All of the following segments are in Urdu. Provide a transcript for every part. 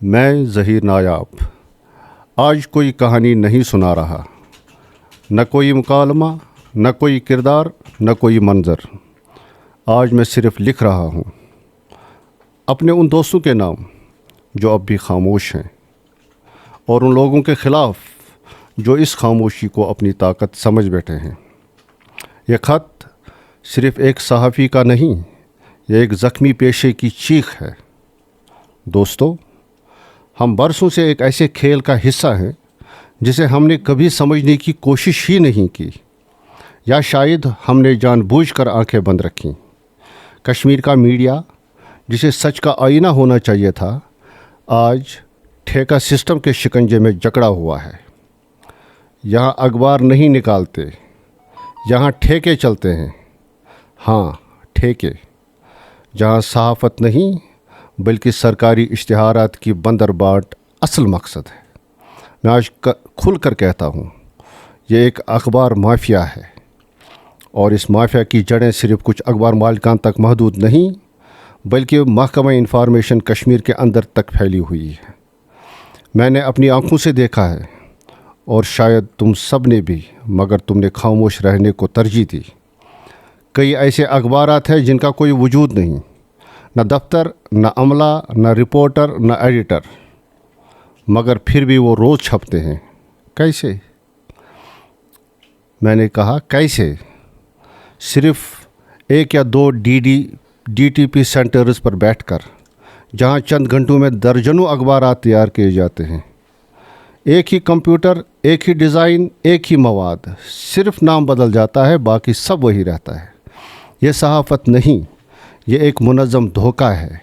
میں ظہیر نایاب آج کوئی کہانی نہیں سنا رہا، نہ کوئی مکالمہ، نہ کوئی کردار، نہ کوئی منظر۔ آج میں صرف لکھ رہا ہوں اپنے ان دوستوں کے نام جو اب بھی خاموش ہیں، اور ان لوگوں کے خلاف جو اس خاموشی کو اپنی طاقت سمجھ بیٹھے ہیں۔ یہ خط صرف ایک صحافی کا نہیں، یہ ایک زخمی پیشے کی چیخ ہے۔ دوستو، ہم برسوں سے ایک ایسے کھیل کا حصہ ہیں جسے ہم نے کبھی سمجھنے کی کوشش ہی نہیں کی، یا شاید ہم نے جان بوجھ کر آنکھیں بند رکھیں۔ کشمیر کا میڈیا، جسے سچ کا آئینہ ہونا چاہیے تھا، آج ٹھیکہ سسٹم کے شکنجے میں جکڑا ہوا ہے۔ یہاں اخبار نہیں نکالتے، یہاں ٹھیکے چلتے ہیں۔ ہاں، ٹھیکے، جہاں صحافت نہیں بلکہ سرکاری اشتہارات کی بندرباٹ اصل مقصد ہے۔ میں آج کھل کر کہتا ہوں، یہ ایک اخبار مافیا ہے، اور اس مافیا کی جڑیں صرف کچھ اخبار مالکان تک محدود نہیں بلکہ محکمہ انفارمیشن کشمیر کے اندر تک پھیلی ہوئی ہے۔ میں نے اپنی آنکھوں سے دیکھا ہے، اور شاید تم سب نے بھی، مگر تم نے خاموش رہنے کو ترجیح دی۔ کئی ایسے اخبارات ہیں جن کا کوئی وجود نہیں، نہ دفتر، نہ عملہ، نہ رپورٹر، نہ ایڈیٹر، مگر پھر بھی وہ روز چھپتے ہیں۔ کیسے؟ میں نے کہا کیسے؟ صرف ایک یا دو ڈی ٹی پی سینٹرز پر بیٹھ کر، جہاں چند گھنٹوں میں درجنوں اخبارات تیار کیے جاتے ہیں۔ ایک ہی کمپیوٹر، ایک ہی ڈیزائن، ایک ہی مواد، صرف نام بدل جاتا ہے، باقی سب وہی رہتا ہے۔ یہ صحافت نہیں، یہ ایک منظم دھوکہ ہے۔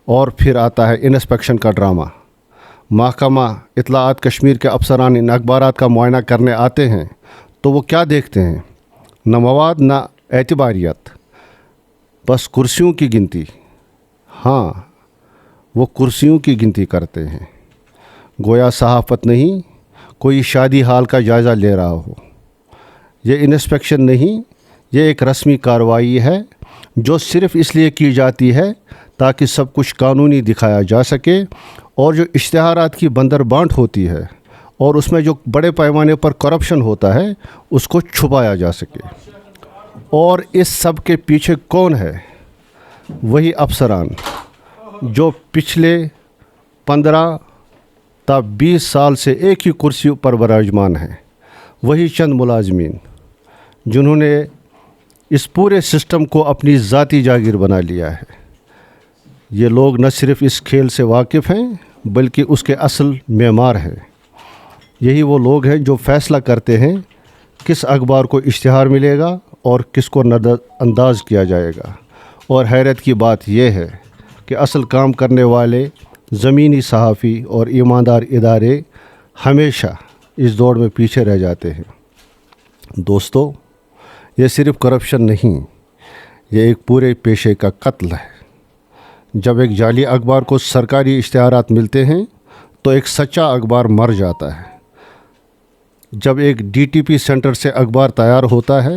اور پھر آتا ہے انسپیکشن کا ڈرامہ۔ محکمہ اطلاعات کشمیر کے افسران ان اخبارات کا معائنہ کرنے آتے ہیں تو وہ کیا دیکھتے ہیں؟ نہ مواد، نہ اعتباریت، بس کرسیوں کی گنتی۔ ہاں، وہ کرسیوں کی گنتی کرتے ہیں، گویا صحافت نہیں، کوئی شادی حال کا جائزہ لے رہا ہو۔ یہ انسپیکشن نہیں، یہ ایک رسمی کارروائی ہے جو صرف اس لیے کی جاتی ہے تاکہ سب کچھ قانونی دکھایا جا سکے، اور جو اشتہارات کی بندر بانٹ ہوتی ہے اور اس میں جو بڑے پیمانے پر کرپشن ہوتا ہے اس کو چھپایا جا سکے۔ اور اس سب کے پیچھے کون ہے؟ وہی افسران جو پچھلے 15 تا 20 سال سے ایک ہی کرسی پر براجمان ہیں۔ وہی چند ملازمین جنہوں نے اس پورے سسٹم کو اپنی ذاتی جاگیر بنا لیا ہے۔ یہ لوگ نہ صرف اس کھیل سے واقف ہیں بلکہ اس کے اصل معمار ہیں۔ یہی وہ لوگ ہیں جو فیصلہ کرتے ہیں کس اخبار کو اشتہار ملے گا اور کس کو نظر انداز کیا جائے گا۔ اور حیرت کی بات یہ ہے کہ اصل کام کرنے والے زمینی صحافی اور ایماندار ادارے ہمیشہ اس دوڑ میں پیچھے رہ جاتے ہیں۔ دوستو، یہ صرف کرپشن نہیں، یہ ایک پورے پیشے کا قتل ہے۔ جب ایک جعلی اخبار کو سرکاری اشتہارات ملتے ہیں تو ایک سچا اخبار مر جاتا ہے۔ جب ایک ڈی ٹی پی سینٹر سے اخبار تیار ہوتا ہے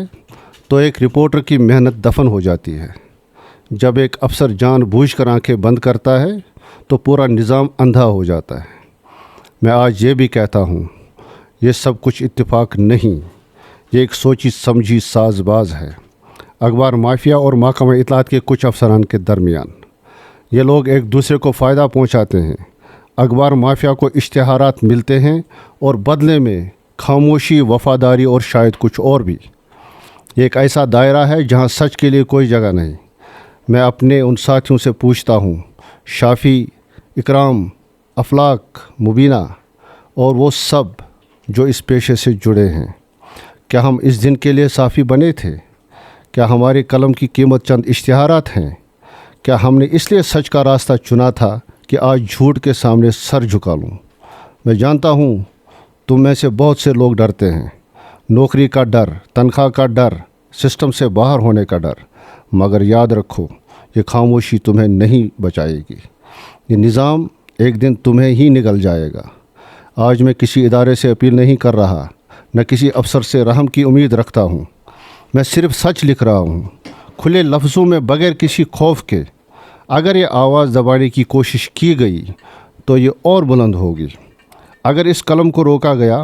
تو ایک رپورٹر کی محنت دفن ہو جاتی ہے۔ جب ایک افسر جان بوجھ کر آنکھیں بند کرتا ہے تو پورا نظام اندھا ہو جاتا ہے۔ میں آج یہ بھی کہتا ہوں، یہ سب کچھ اتفاق نہیں، یہ ایک سوچی سمجھی ساز باز ہے، اخبار مافیا اور محکمہ اطلاعات کے کچھ افسران کے درمیان۔ یہ لوگ ایک دوسرے کو فائدہ پہنچاتے ہیں۔ اخبار مافیا کو اشتہارات ملتے ہیں اور بدلے میں خاموشی، وفاداری اور شاید کچھ اور بھی۔ یہ ایک ایسا دائرہ ہے جہاں سچ کے لیے کوئی جگہ نہیں۔ میں اپنے ان ساتھیوں سے پوچھتا ہوں، شافی، اکرام، افلاق، مبینہ اور وہ سب جو اس پیشے سے جڑے ہیں، کیا ہم اس دن کے لیے صحافی بنے تھے؟ کیا ہماری قلم کی قیمت چند اشتہارات ہیں؟ کیا ہم نے اس لیے سچ کا راستہ چنا تھا کہ آج جھوٹ کے سامنے سر جھکا لوں؟ میں جانتا ہوں تم میں سے بہت سے لوگ ڈرتے ہیں، نوکری کا ڈر، تنخواہ کا ڈر، سسٹم سے باہر ہونے کا ڈر، مگر یاد رکھو، یہ خاموشی تمہیں نہیں بچائے گی۔ یہ نظام ایک دن تمہیں ہی نگل جائے گا۔ آج میں کسی ادارے سے اپیل نہیں کر رہا، نہ کسی افسر سے رحم کی امید رکھتا ہوں۔ میں صرف سچ لکھ رہا ہوں، کھلے لفظوں میں، بغیر کسی خوف کے۔ اگر یہ آواز دبانے کی کوشش کی گئی تو یہ اور بلند ہوگی. اگر اس قلم کو روکا گیا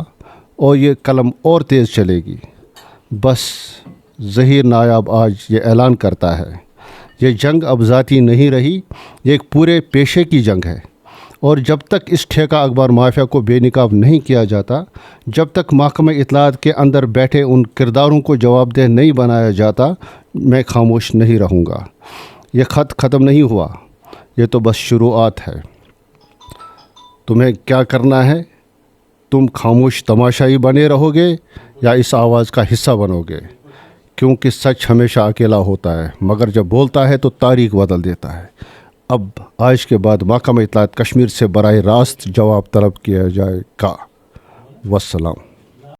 اور یہ قلم اور تیز چلے گی. بس ظہیر نایاب آج یہ اعلان کرتا ہے یہ جنگ اب ذاتی نہیں رہی, یہ ایک پورے پیشے کی جنگ ہے. اور جب تک اس ٹھیکہ اخبار مافیا کو بے نقاب نہیں کیا جاتا, جب تک محکمہ اطلاعات کے اندر بیٹھے ان کرداروں کو جواب دہ نہیں بنایا جاتا, میں خاموش نہیں رہوں گا. یہ خط ختم نہیں ہوا, یہ تو بس شروعات ہے. تمہیں کیا کرنا ہے؟ تم خاموش تماشائی بنے رہو گے یا اس آواز کا حصہ بنو گے؟ کیونکہ سچ ہمیشہ اکیلا ہوتا ہے, مگر جب بولتا ہے تو تاریخ بدل دیتا ہے. اب آج کے بعد محکمہ اطلاعات کشمیر سے براہ راست جواب طلب کیا جائے گا. والسلام.